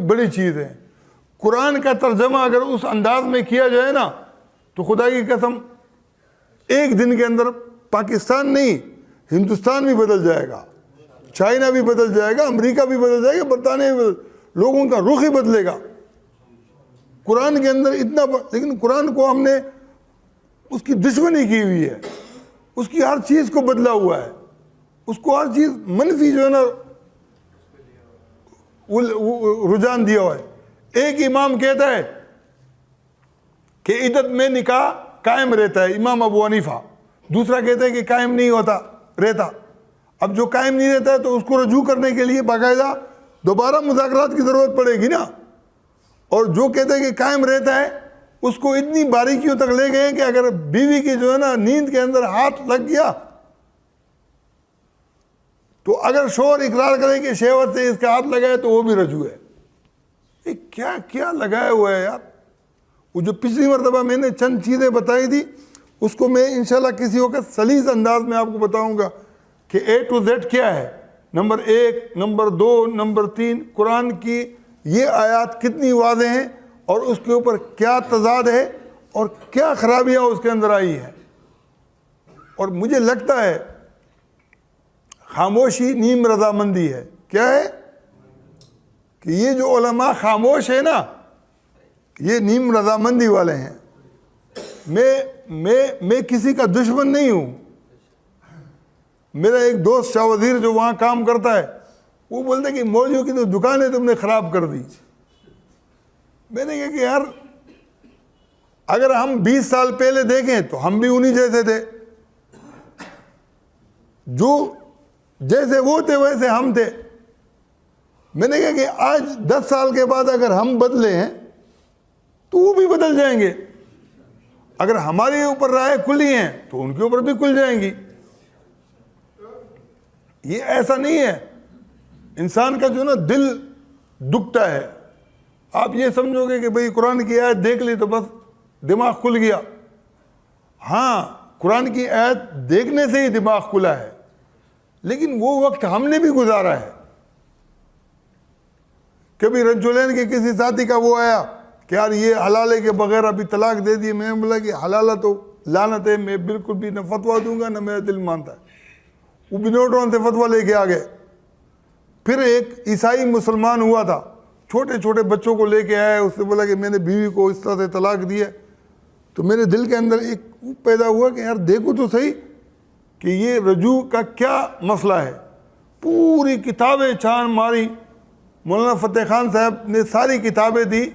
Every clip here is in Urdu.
بڑی چیز ہے. قرآن کا ترجمہ اگر اس انداز میں کیا جائے نا تو خدا کی قسم ایک دن کے اندر پاکستان نہیں ہندوستان بھی بدل جائے گا, چائنا بھی بدل جائے گا, امریکہ بھی بدل جائے گا, برطانیہ بھی لوگوں کا رخ ہی بدلے گا قرآن کے اندر اتنا. لیکن قرآن کو ہم نے اس کی دشمنی کی ہوئی ہے, اس کی ہر چیز کو بدلا ہوا ہے, اس کو ہر چیز منفی جو ہے نا رجحان دیا ہوا ہے. ایک امام کہتا ہے کہ عدت میں نکاح قائم رہتا ہے, امام ابو حنیفہ. دوسرا کہتا ہے کہ قائم نہیں ہوتا رہتا. اب جو قائم نہیں رہتا ہے تو اس کو رجوع کرنے کے لیے باقاعدہ دوبارہ مذاکرات کی ضرورت پڑے گی نا. اور جو کہتے ہیں کہ قائم رہتا ہے اس کو اتنی باریکیوں تک لے گئے کہ اگر بیوی کی جو ہے نا نیند کے اندر ہاتھ لگ گیا تو اگر شوہر اقرار کرے کہ شہوت سے اس کا ہاتھ لگائے تو وہ بھی رجوع ہے. یہ کیا کیا لگایا ہوا ہے یار. وہ جو پچھلی مرتبہ میں نے چند چیزیں بتائی تھی اس کو میں انشاءاللہ کسی وقت سلیس انداز میں آپ کو بتاؤں گا کہ اے ٹو زیڈ کیا ہے. نمبر 1, نمبر 2, نمبر 3 قرآن کی یہ آیات کتنی واضح ہیں اور اس کے اوپر کیا تضاد ہے اور کیا خرابیاں اس کے اندر آئی ہیں. اور مجھے لگتا ہے خاموشی نیم رضامندی ہے. کیا ہے کہ یہ جو علماء خاموش ہے نا یہ نیم رضامندی والے ہیں. میں کسی کا دشمن نہیں ہوں. میرا ایک دوست شاہ وزیر جو وہاں کام کرتا ہے وہ بولتے کہ موجوں کی تو دکانیں تم نے خراب کر دی. میں نے کہا کہ یار اگر ہم 20 سال پہلے دیکھیں تو ہم بھی انہی جیسے تھے, جو جیسے وہ تھے ویسے ہم تھے. میں نے کہا کہ آج 10 سال کے بعد اگر ہم بدلے ہیں تو وہ بھی بدل جائیں گے. اگر ہمارے اوپر رائے کھلی ہیں تو ان کے اوپر بھی کھل جائیں گی. یہ ایسا نہیں ہے. انسان کا جو نا دل دکھتا ہے. آپ یہ سمجھو گے کہ بھئی قرآن کی آیت دیکھ لی تو بس دماغ کھل گیا. ہاں قرآن کی آیت دیکھنے سے ہی دماغ کھلا ہے, لیکن وہ وقت ہم نے بھی گزارا ہے. کبھی رنجولین کے کسی ساتھی کا وہ آیا کہ یار یہ حلالے کے بغیر ابھی طلاق دے دی. میں نے بولا کہ حلالہ تو لعنت ہے, میں بالکل بھی نہ فتویٰ دوں گا نہ میرا دل مانتا ہے. وہ بنوٹرون سے فتویٰ لے کے آ گئے. پھر ایک عیسائی مسلمان ہوا تھا, چھوٹے چھوٹے بچوں کو لے کے آیا, اس نے بولا کہ میں نے بیوی کو اس طرح سے طلاق دی ہے. تو میرے دل کے اندر ایک پیدا ہوا کہ یار دیکھو تو صحیح کہ یہ رجوع کا کیا مسئلہ ہے. پوری کتابیں چھان ماری, مولانا فتح خان صاحب نے ساری کتابیں دی,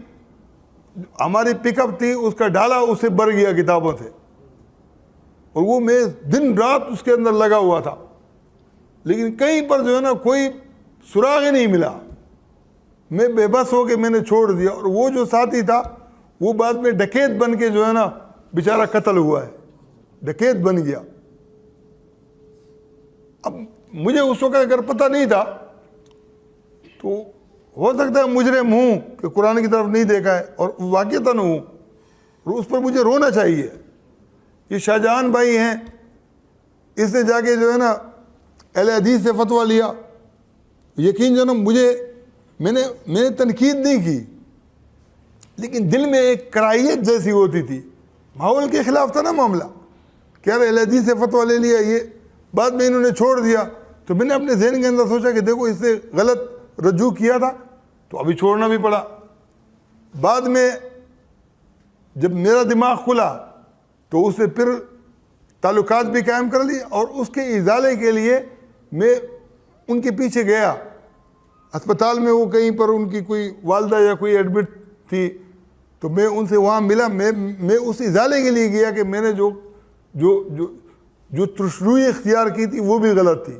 ہماری پک اپ تھی, اس کا ڈالا اسے بھر گیا کتابوں سے, اور وہ میں دن رات اس کے اندر لگا ہوا تھا, لیکن کہیں پر جو ہے نا کوئی سراغ ہی نہیں ملا. میں بے بس ہو کے میں نے چھوڑ دیا. اور وہ جو ساتھی تھا وہ بعد میں ڈکیت بن کے جو ہے نا بیچارہ قتل ہوا ہے, ڈکیت بن گیا. اب مجھے اس وقت اگر پتہ نہیں تھا تو ہو سکتا ہے مجرم ہوں کہ قرآن کی طرف نہیں دیکھا ہے, اور واقعتاً ہوں, اور اس پر مجھے رونا چاہیے. یہ شاہجہان بھائی ہیں, اس نے جا کے جو ہے نا اہل حدیث سے فتویٰ لیا. یقین جو نا میں نے تنقید نہیں کی, لیکن دل میں ایک کراہیت جیسی ہوتی تھی. ماحول کے خلاف تھا نا معاملہ کہ یار اہل حدیث سے فتویٰ لے لیا, یہ بعد میں انہوں نے چھوڑ دیا. تو میں نے اپنے ذہن کے اندر سوچا کہ دیکھو اس سے غلط رجوع کیا تھا تو ابھی چھوڑنا بھی پڑا. بعد میں جب میرا دماغ کھلا تو اس سے پھر تعلقات بھی قائم کر لی, اور اس کے ازالے کے لیے میں ان کے پیچھے گیا. ہسپتال میں وہ کہیں پر ان کی کوئی والدہ یا کوئی ایڈمٹ تھی, تو میں ان سے وہاں ملا. میں اس ازالے کے لیے گیا کہ میں نے جو ترشروئی اختیار کی تھی وہ بھی غلط تھی,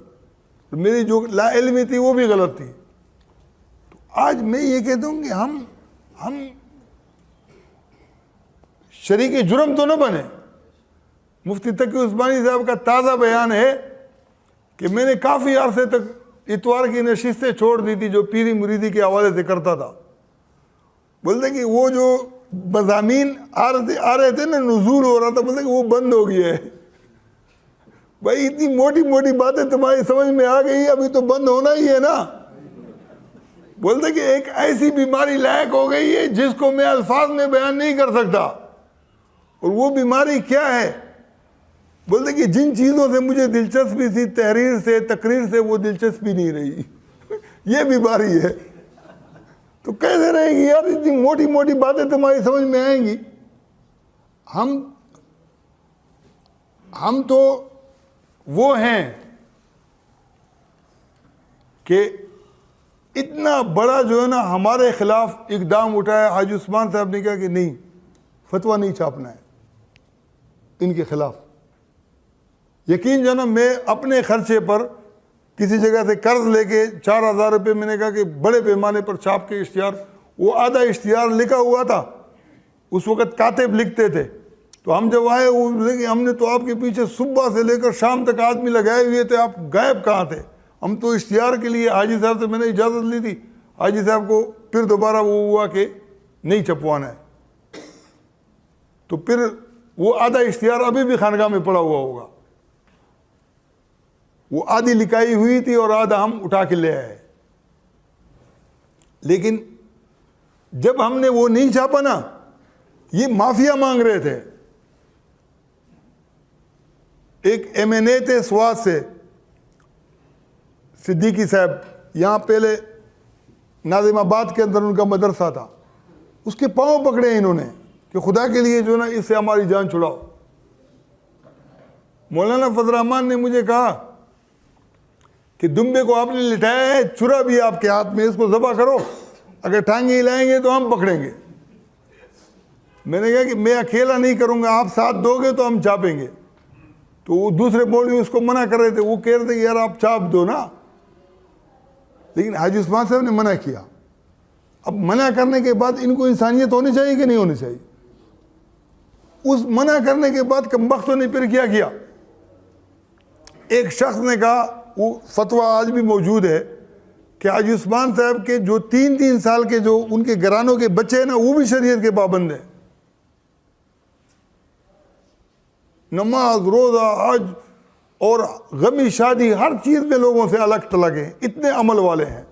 میری جو لا علمی تھی وہ بھی غلط تھی. تو آج میں یہ کہتا ہوں کہ ہم شریک جرم تو نہ بنے. مفتی تقی عثمانی صاحب کا تازہ بیان ہے کہ میں نے کافی عرصے تک اتوار کی نشستیں چھوڑ دی تھی جو پیری مریدی کے حوالے سے کرتا تھا. بولتے کہ وہ جو مضامین آ رہے تھے نا, نزول ہو رہا تھا, بولتے کہ وہ بند ہو گیا ہے. بھائی اتنی موٹی موٹی باتیں تمہاری سمجھ میں آ گئی, ابھی تو بند ہونا ہی ہے نا. بولتے کہ ایک ایسی بیماری لاحق ہو گئی ہے جس کو میں الفاظ میں بیان نہیں کر سکتا. اور وہ بیماری کیا ہے؟ بولتے کہ جن چیزوں سے مجھے دلچسپی تھی، تحریر سے، تقریر سے، وہ دلچسپی نہیں رہی. یہ بیماری ہے. تو کیسے رہے گی یار؟ اتنی موٹی موٹی باتیں تمہاری سمجھ میں آئیں گی؟ ہم تو وہ ہیں کہ اتنا بڑا جو ہے نا ہمارے خلاف اقدام اٹھایا. حاجی عثمان صاحب نے کہا کہ نہیں، فتویٰ نہیں چھاپنا ہے ان کے خلاف. یقین جانا میں اپنے خرچے پر کسی جگہ سے قرض لے کے 4,000 روپے میں نے کہا کہ بڑے پیمانے پر چھاپ کے اشتہار، وہ آدھا اشتہار لکھا ہوا تھا. اس وقت کاتب لکھتے تھے. تو ہم جب آئے وہ کہ ہم نے تو آپ کے پیچھے صبح سے لے کر شام تک آدمی لگائے ہوئے تھے، آپ غائب کہاں تھے؟ ہم تو اشتہار کے لیے حاجی صاحب سے میں نے اجازت لی تھی. حاجی صاحب کو پھر دوبارہ وہ ہوا کہ نہیں چھپوانا ہے. تو پھر وہ آدھا اشتہار ابھی بھی خانقاہ میں پڑا ہوا ہوگا. وہ آدھی لکھائی ہوئی تھی اور آدھا ہم اٹھا کے لے آئے. لیکن جب ہم نے وہ نہیں چھاپا نا، یہ مافیا مانگ رہے تھے. ایک MNA تھے سوات سے، صدیقی صاحب، یہاں پہلے ناظم آباد کے اندر ان کا مدرسہ تھا. اس کے پاؤں پکڑے انہوں نے کہ خدا کے لیے جو نا اس سے ہماری جان چھڑاؤ. مولانا فضل الرحمان نے مجھے کہا کہ دمبے کو آپ نے لٹایا ہے، چرا بھی آپ کے ہاتھ میں، اس کو ذبح کرو، اگر ٹانگیں ہلائیں گے تو ہم پکڑیں گے. میں نے کہا کہ میں اکیلا نہیں کروں گا، آپ ساتھ دو گے تو ہم چھاپیں گے. تو وہ دوسرے مولوی اس کو منع کر رہے تھے. وہ کہہ رہے تھے کہ یار آپ چھاپ دو نا. لیکن حاجی عثمان صاحب نے منع کیا. اب منع کرنے کے بعد ان کو انسانیت ہونی چاہیے کہ نہیں ہونی چاہیے؟ اس منع کرنے کے بعد کمبختوں نے پھر کیا کیا؟ ایک شخص نے کہا، وہ فتویٰ آج بھی موجود ہے، کہ حاجی عثمان صاحب کے جو 3 سال کے جو ان کے گھرانوں کے بچے ہیں نا، وہ بھی شریعت کے پابند ہیں. نماز، روزہ، حج اور غمی شادی ہر چیز میں لوگوں سے الگ تلگ ہیں. اتنے عمل والے ہیں.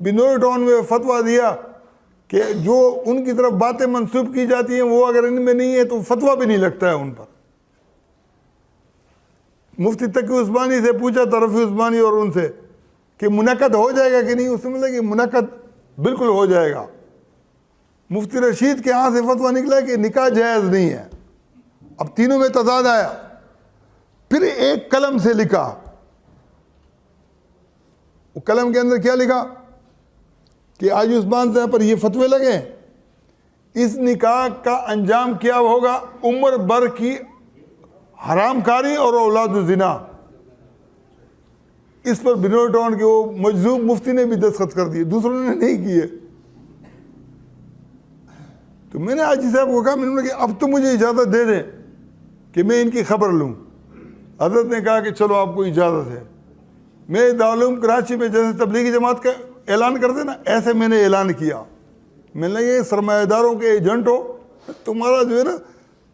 بنور ٹاؤن میں فتویٰ دیا کہ جو ان کی طرف باتیں منسوب کی جاتی ہیں وہ اگر ان میں نہیں ہے تو فتویٰ بھی نہیں لگتا ہے ان پر. مفتی تقی عثمانی سے پوچھا تھا، رفیع عثمانی اور ان سے، کہ منعقد ہو جائے گا کہ نہیں؟ اس نے بولا کہ منعقد بالکل ہو جائے گا. مفتی رشید کے ہاں سے فتویٰ نکلا کہ نکاح جائز نہیں ہے. اب تینوں میں تضاد آیا. پھر ایک قلم سے لکھا. وہ قلم کے اندر کیا لکھا کہ حاجی عثمان صاحب پر یہ فتوے لگے، اس نکاح کا انجام کیا ہوگا؟ عمر بھر کی حرام کاری اور اولاد الزنا. اس پر بنور ٹاؤن کے وہ مجذوب مفتی نے بھی دستخط کر دیے، دوسروں نے نہیں کیے. تو میں نے حاجی صاحب کو کہا، میں نے کہا اب تو مجھے اجازت دے دیں کہ میں ان کی خبر لوں. حضرت نے کہا کہ چلو آپ کو اجازت ہے. میں دارالعلوم کراچی میں جیسے تبلیغی جماعت کا اعلان کرتے نا، ایسے میں نے اعلان کیا. میں نے یہ سرمایہ داروں کے ایجنٹ ہو، تمہارا جو ہے نا،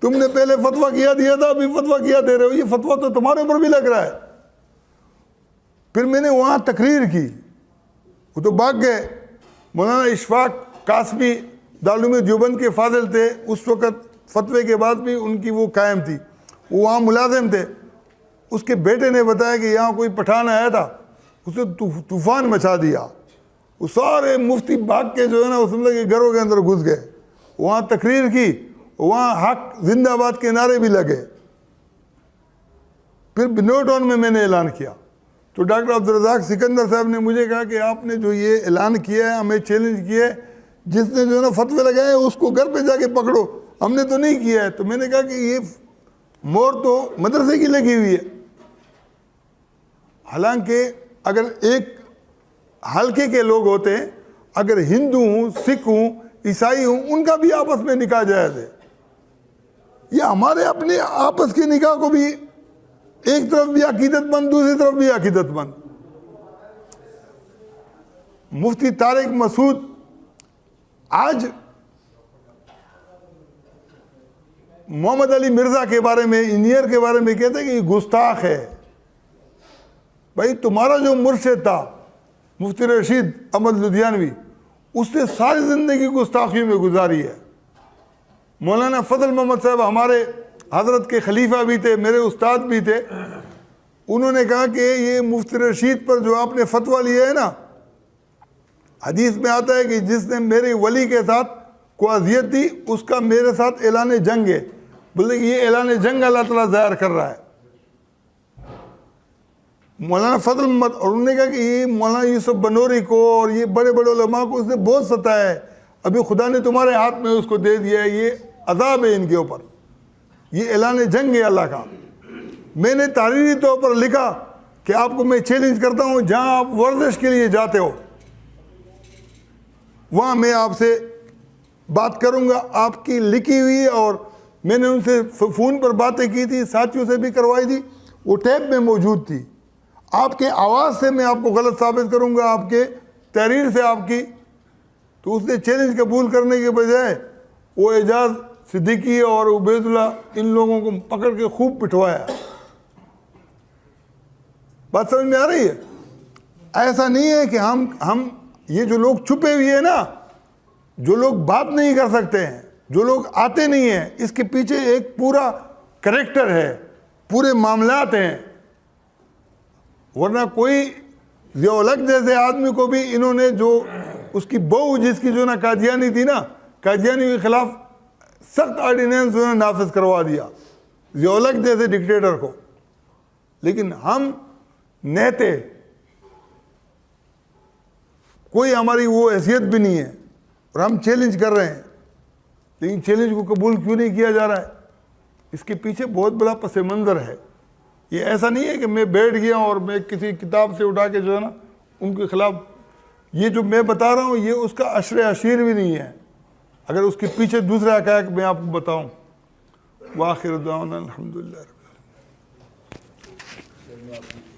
تم نے پہلے فتویٰ کیا دیا تھا، ابھی فتویٰ کیا دے رہے ہو، یہ فتویٰ تو تمہارے اوپر بھی لگ رہا ہے. پھر میں نے وہاں تقریر کی. وہ تو بھاگ گئے. مولانا اشفاق قاسمی دارالعلوم دیوبند کے فاضل تھے اس وقت، فتوے کے بعد بھی ان کی وہ قائم تھی، وہ وہاں ملازم تھے. اس کے بیٹے نے بتایا کہ یہاں کوئی پٹھان آیا تھا، اس نے طوفان مچا دیا. وہ سارے مفتی بھاگ کے جو ہے نا اس میں گھروں کے اندر گھس گئے. وہاں تقریر کی، وہاں حق زندہ باد کے نعرے بھی لگے. پھر بنور ٹاؤن میں نے اعلان کیا تو ڈاکٹر عبدالرزاق سکندر صاحب نے مجھے کہا کہ آپ نے جو یہ اعلان کیا ہے، ہمیں چیلنج کیا ہے، جس نے جو ہے نا فتوے لگائے اس کو گھر پہ جا کے پکڑو، ہم نے تو نہیں کیا ہے. تو میں نے کہا کہ یہ مور تو مدرسے کی لگی ہوئی ہے. حالانکہ اگر ایک حلقے کے لوگ ہوتے ہیں، اگر ہندو ہوں، سکھ ہوں، عیسائی ہوں، ان کا بھی آپس میں نکاح جائز ہے. یہ ہمارے اپنے آپس کے نکاح کو بھی ایک طرف بھی عقیدت مند، دوسری طرف بھی عقیدت مند. مفتی طارق مسعود آج محمد علی مرزا کے بارے میں، انجینئر کے بارے میں کہتے ہیں کہ یہ گستاخ ہے. بھائی تمہارا جو مرشد تھا مفتی رشید احمد لدھیانوی، اس نے ساری زندگی گستاخیوں میں گزاری ہے۔ مولانا فضل محمد صاحب ہمارے حضرت کے خلیفہ بھی تھے، میرے استاد بھی تھے، انہوں نے کہا کہ یہ مفتی رشید پر جو آپ نے فتویٰ لیا ہے نا، حدیث میں آتا ہے کہ جس نے میرے ولی کے ساتھ کو اذیت دی اس کا میرے ساتھ اعلان جنگ ہے۔ بولے کہ یہ اعلان جنگ اللہ تعالیٰ ظاہر کر رہا ہے۔ مولانا فضل محمد، اور انہوں نے کہا کہ یہ مولانا یوسف بنوری کو اور یہ بڑے بڑے علماء کو اس نے بہت ستایا ہے، ابھی خدا نے تمہارے ہاتھ میں اس کو دے دیا ہے، یہ عذاب ہے ان کے اوپر، یہ اعلان جنگ ہے اللہ کا۔ میں نے تحریری طور پر لکھا کہ آپ کو میں چیلنج کرتا ہوں، جہاں آپ ورزش کے لیے جاتے ہو وہاں میں آپ سے بات کروں گا، آپ کی لکھی ہوئی، اور میں نے ان سے فون پر باتیں کی تھی، ساتھیوں سے بھی کروائی تھی، وہ ٹیپ میں موجود تھی۔ آپ کے آواز سے میں آپ کو غلط ثابت کروں گا، آپ کے تحریر سے آپ کی۔ تو اس نے چیلنج قبول کرنے کے بجائے وہ اعجاز صدیقی اور عبید اللہ ان لوگوں کو پکڑ کے خوب پٹوایا۔ بات سمجھ میں آ رہی ہے؟ ایسا نہیں ہے کہ ہم یہ جو لوگ چھپے ہوئے ہیں نا، جو لوگ بات نہیں کر سکتے ہیں، جو لوگ آتے نہیں ہیں، اس کے پیچھے ایک پورا کریکٹر ہے، پورے معاملات ہیں۔ ورنہ کوئی ضیاء الحق جیسے آدمی کو بھی انہوں نے جو اس کی بہو جس کی جو نا قادیانی تھی نا، قادیانی کے خلاف سخت آرڈیننس انہوں نے نافذ کروا دیا ضیاء الحق جیسے ڈکٹیٹر کو۔ لیکن ہم نہتے، کوئی ہماری وہ حیثیت بھی نہیں ہے، اور ہم چیلنج کر رہے ہیں، لیکن چیلنج کو قبول کیوں نہیں کیا جا رہا ہے؟ اس کے پیچھے بہت بڑا پس منظر ہے۔ یہ ایسا نہیں ہے کہ میں بیٹھ گیا اور میں کسی کتاب سے اٹھا کے جو ہے نا ان کے خلاف، یہ جو میں بتا رہا ہوں یہ اس کا عشر عشیر بھی نہیں ہے، اگر اس کے پیچھے دوسرے حقائق میں آپ کو بتاؤں۔ وآخر دعوانا الحمدللہ رب العالمین۔